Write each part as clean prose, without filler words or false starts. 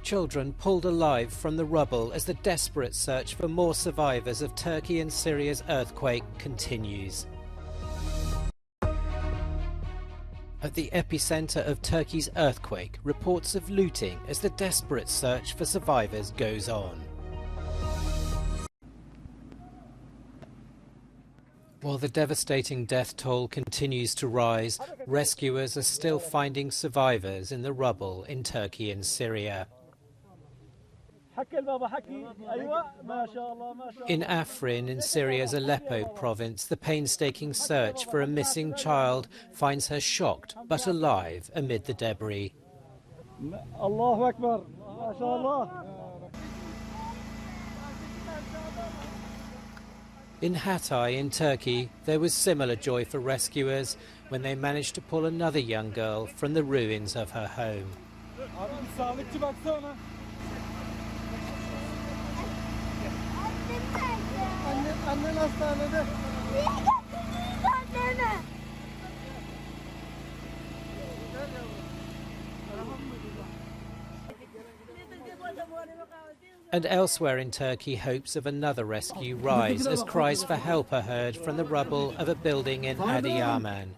Children pulled alive from the rubble as the desperate search for more survivors of Turkey and Syria's earthquake continues. At the epicenter of Turkey's earthquake, reports of looting as the desperate search for survivors goes on. While the devastating death toll continues to rise, rescuers are still finding survivors in the rubble in Turkey and Syria. In Afrin, in Syria's Aleppo province, the painstaking search for a missing child finds her shocked but alive amid the debris. Allahu Akbar, mashallah. In Hatay in Turkey, there was similar joy for rescuers when they managed to pull another young girl from the ruins of her home. And elsewhere in Turkey, hopes of another rescue rise as cries for help are heard from the rubble of a building in Adıyaman.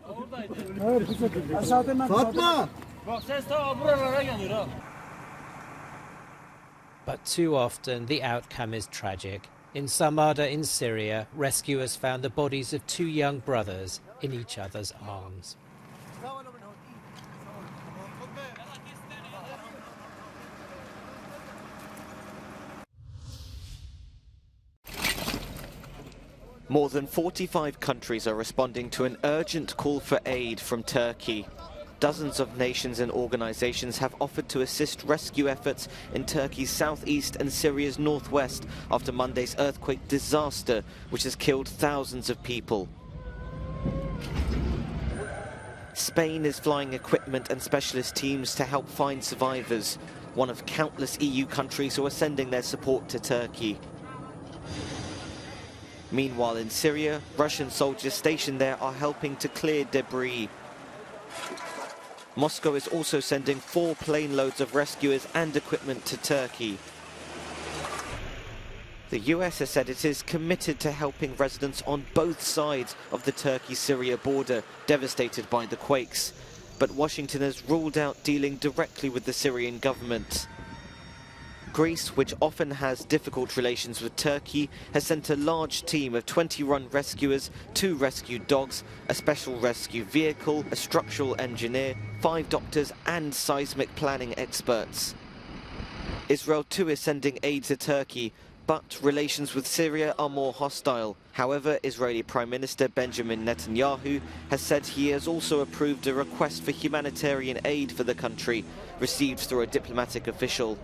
But too often the outcome is tragic. In Samada in Syria, rescuers found the bodies of two young brothers in each other's arms. More than 45 countries are responding to an urgent call for aid from Turkey. Dozens of nations and organizations have offered to assist rescue efforts in Turkey's southeast and Syria's northwest after Monday's earthquake disaster, which has killed thousands of people. Spain is flying equipment and specialist teams to help find survivors, one of countless EU countries who are sending their support to Turkey. Meanwhile, in Syria, Russian soldiers stationed there are helping to clear debris. Moscow is also sending 4 plane loads of rescuers and equipment to Turkey. The US has said it is committed to helping residents on both sides of the Turkey-Syria border devastated by the quakes. But Washington has ruled out dealing directly with the Syrian government. Greece, which often has difficult relations with Turkey, has sent a large team of 21 rescuers, 2 rescue dogs, a special rescue vehicle, a structural engineer, 5 doctors and seismic planning experts. Israel too is sending aid to Turkey, but relations with Syria are more hostile. However, Israeli Prime Minister Benjamin Netanyahu has said he has also approved a request for humanitarian aid for the country, received through a diplomatic official.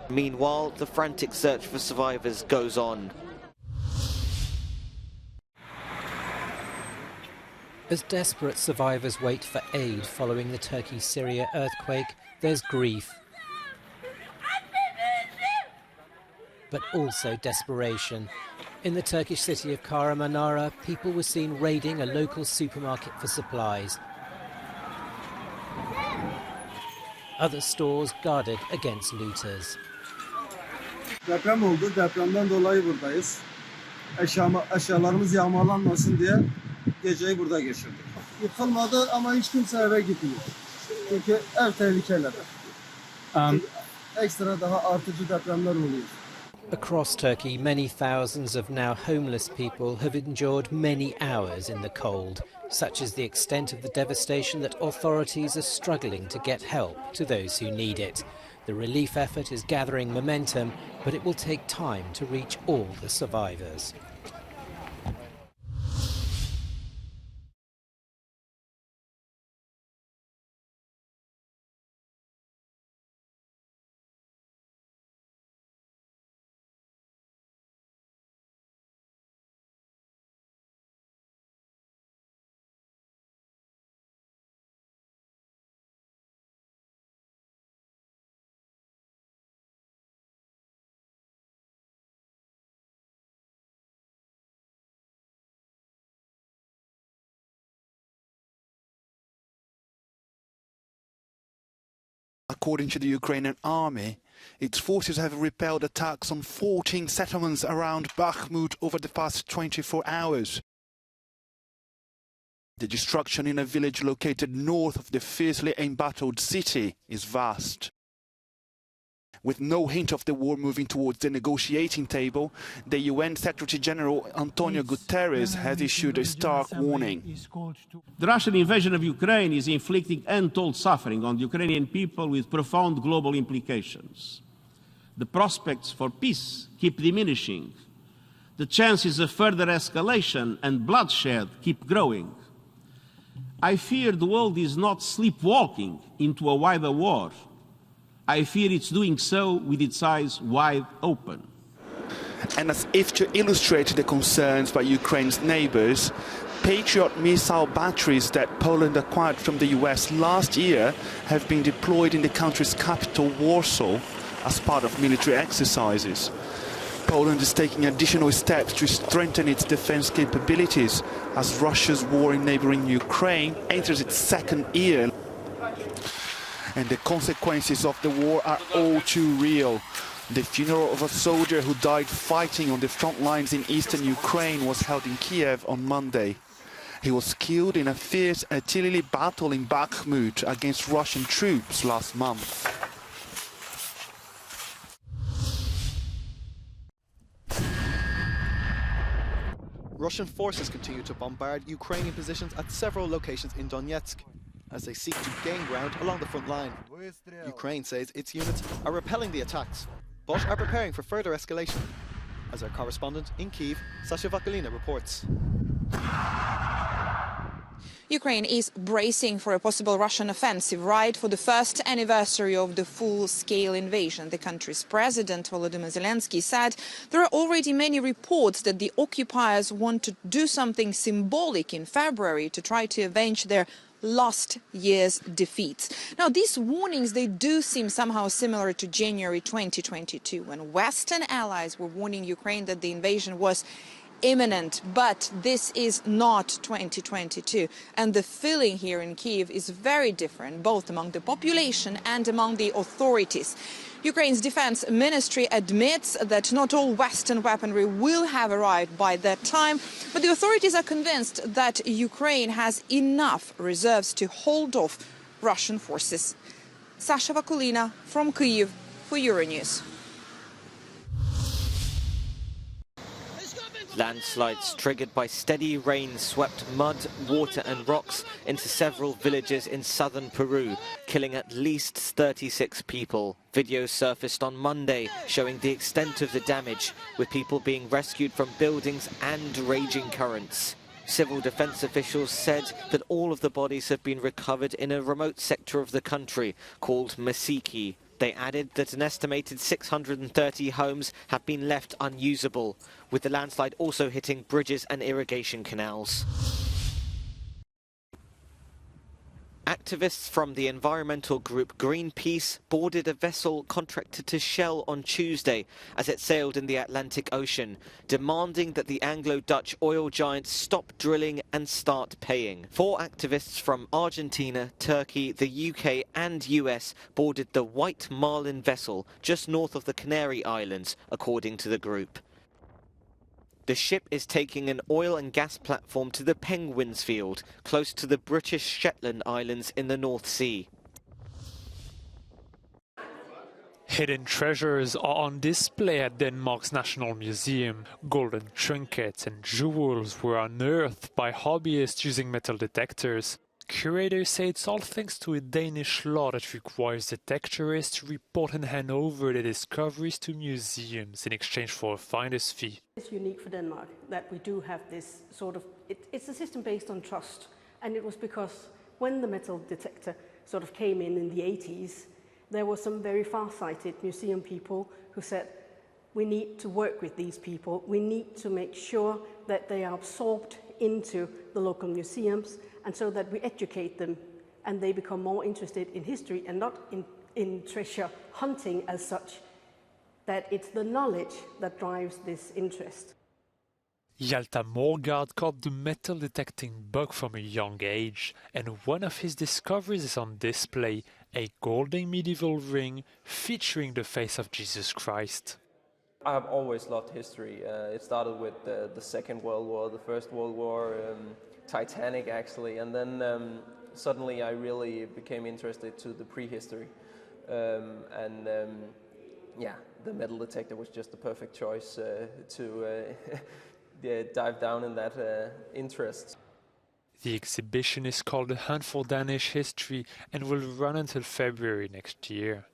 Meanwhile, the frantic search for survivors goes on. As desperate survivors wait for aid following the Turkey-Syria earthquake, there's grief, but also desperation. In the Turkish city of Kahramanmara, people were seen raiding a local supermarket for supplies. Other stores guarded against looters. Deprem oldu. Depremden dolayı buradayız. Eşyalarımız yağmalanmasın diye geceyi burada geçirdik. Yıkılmadı ama hiç kimse eve gitmiyor. Çünkü ev tehlikelidir. Ekstra daha artıcı depremler oluyor. Across Turkey, many thousands of now homeless people have endured many hours in the cold. Such is the extent of the devastation that authorities are struggling to get help to those who need it. The relief effort is gathering momentum, but it will take time to reach all the survivors. According to the Ukrainian army, its forces have repelled attacks on 14 settlements around Bakhmut over the past 24 hours. The destruction in a village located north of the fiercely embattled city is vast. With no hint of the war moving towards the negotiating table, the UN Secretary-General Antonio Guterres has issued a stark warning. The Russian invasion of Ukraine is inflicting untold suffering on the Ukrainian people with profound global implications. The prospects for peace keep diminishing. The chances of further escalation and bloodshed keep growing. I fear the world is not sleepwalking into a wider war. I fear it's doing so with its eyes wide open. And as if to illustrate the concerns by Ukraine's neighbors, Patriot missile batteries that Poland acquired from the US last year have been deployed in the country's capital, Warsaw, as part of military exercises. Poland is taking additional steps to strengthen its defense capabilities as Russia's war in neighboring Ukraine enters its second year. And the consequences of the war are all too real. The funeral of a soldier who died fighting on the front lines in eastern Ukraine was held in Kiev on Monday. He was killed in a fierce artillery battle in Bakhmut against Russian troops last month. Russian forces continue to bombard Ukrainian positions at several locations in Donetsk as they seek to gain ground along the front line. Ukraine says its units are repelling the attacks, but are preparing for further escalation. As our correspondent in Kyiv, Sasha Vakalina reports. Ukraine is bracing for a possible Russian offensive right for the first anniversary of the full-scale invasion. The country's president, Volodymyr Zelensky, said there are already many reports that the occupiers want to do something symbolic in February to try to avenge their last year's defeats. Now, these warnings, they do seem somehow similar to January 2022, when Western allies were warning Ukraine that the invasion was imminent, but this is not 2022, and the feeling here in Kyiv is very different, both among the population and among the authorities. Ukraine's defense ministry admits that not all Western weaponry will have arrived by that time, but the authorities are convinced that Ukraine has enough reserves to hold off Russian forces. Sasha Vakulina from Kyiv for Euronews. Landslides triggered by steady rain swept mud, water and rocks into several villages in southern Peru, killing at least 36 people. Videos surfaced on Monday showing the extent of the damage, with people being rescued from buildings and raging currents. Civil defense officials said that all of the bodies have been recovered in a remote sector of the country called Masiki. They added that an estimated 630 homes have been left unusable, with the landslide also hitting bridges and irrigation canals. Activists from the environmental group Greenpeace boarded a vessel contracted to Shell on Tuesday as it sailed in the Atlantic Ocean, demanding that the Anglo-Dutch oil giant stop drilling and start paying. 4 activists from Argentina, Turkey, the UK and US boarded the White Marlin vessel just north of the Canary Islands, according to the group. The ship is taking an oil and gas platform to the Penguins field, close to the British Shetland Islands in the North Sea. Hidden treasures are on display at Denmark's National Museum. Golden trinkets and jewels were unearthed by hobbyists using metal detectors. Curators say it's all thanks to a Danish law that requires detectorists to report and hand over their discoveries to museums in exchange for a finder's fee. It's unique for Denmark that we do have this sort of, it's a system based on trust, and it was because when the metal detector sort of came in the 80s, there were some very far-sighted museum people who said, we need to work with these people, we need to make sure that they are absorbed into the local museums, and so that we educate them and they become more interested in history and not in treasure hunting as such, that it's the knowledge that drives this interest. Hjalta Morgard caught the metal detecting bug from a young age, and one of his discoveries is on display a golden medieval ring featuring the face of Jesus Christ. I've always loved history. It started with the Second World War, the First World War, Titanic actually, and then suddenly I really became interested to the prehistory. Yeah, the metal detector was just the perfect choice to dive down in that interest. The exhibition is called The Hunt for Danish History and will run until February next year.